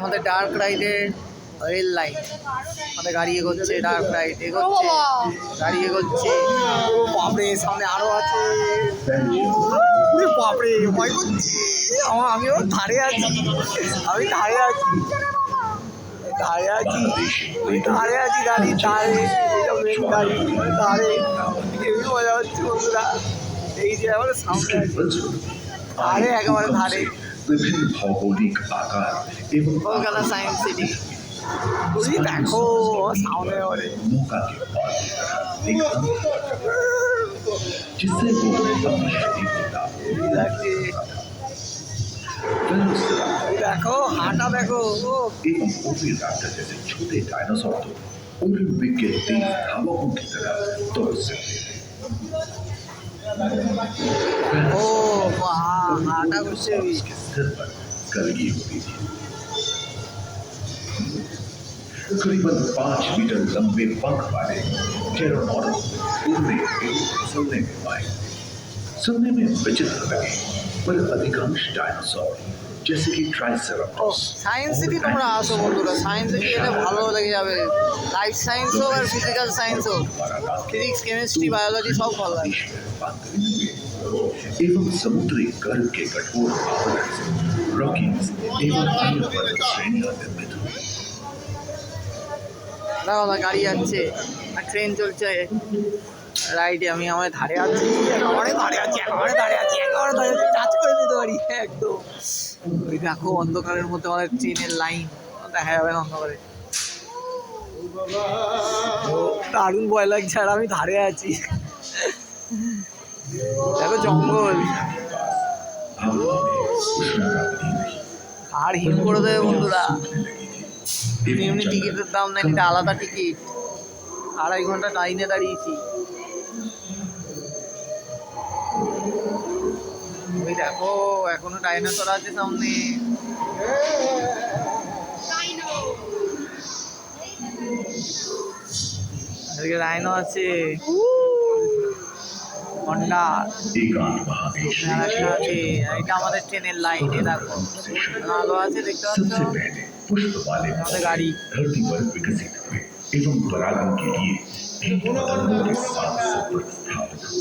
আমাদের ডার্ক রাইডের rail line, আমাদের গাড়ি এগোচ্ছে, ডার্ক রাইড এগোচ্ছে, গাড়ি এগোচ্ছে। ও বাপরে, সামনে আরো আছে। বাপরে, ভয় করছে। আমিও ধারে আছি, আমি ধারে আছি, ধারে আছি, ধারে আছি, গাড়ির ধারে। এটা মেন গাড়ি, ধারে। হেবি মজা হচ্ছে বন্ধুরা। এই যে আমাদের সামনে ধারে, একেবারে ধারে। विभिन्न भौगोलिक आकार एवं কলকাতা সায়েন্স সিটি। তুমি দেখো সামনে ওরে मौका के बाद जिससे वो अपनी शरीर লাগছে। দেখো হাঁটা देखो एवं ओविराप्टर जैसे छोटे डायनासोर तो ओलंपिक के तेज धावकों की तरह दौड़ सकते हैं। ও হাঁটা করছে। उसके सिर पर कलगी होती थी। करीबन 5 मीटर लंबे पंख वाले टेरोनॉडोन उड़ने एवं फिसलने में पाए। सुनने में विचित्र लगे, पर अधिकांश डायनासोर जैसे कि ও ट्राइसेराटॉप्स সায়েন্স সিটি তোমরা আসো বন্ধুরা, সায়েন্স সিটি এলে ভালো লেগে যাবে। লাইফ সায়েন্স হোক আর ফিজিক্যাল সায়েন্স হোক, फिजिक्स केमिस्ट्री बायोलॉजी सब भल लगे। एवं समुद्री गर्भ के कठोर आवरण से रॉकीज एवं अन्य पर्वत श्रेणियां निर्मित हुई। দেখো না গাড়ি যাচ্ছে আর ট্রেন চলছে রাইডে। আমি আমার ধারে আছি, একেবারে ধারে আছি, একেবারে ধারে আছি, একেবারে ধারে আছি, টাচ করে দিতে পারি একদম। ওই দেখো অন্ধকারের মধ্যে আমাদের ট্রেনের লাইন দেখা যাবে না অন্ধকারে। দারুণ ভয় লাগছে, আর আমি ধারে আছি। দেখো জঙ্গল, আর হিম করে দেবে বন্ধুরা। এমনি টিকিটের দাম নেই, এটা আলাদা টিকিট। 2.5 ঘন্টা লাইনে দাঁড়িয়েছি। ওই দেখো এখনো ডাইনোসর আছে সামনে। এদিকে রাইনো আছে, হন্ডা আছে। এটা আমাদের ট্রেনের লাইন, এ দেখো আলো আছে, দেখতে পাচ্ছ सबसे पहले पुष्प वाले আমাদের गाड़ी धरती पर विकसित हुए एवं परागण के लिए कीट पतंगों के साथ संपर्क स्थापित हुआ।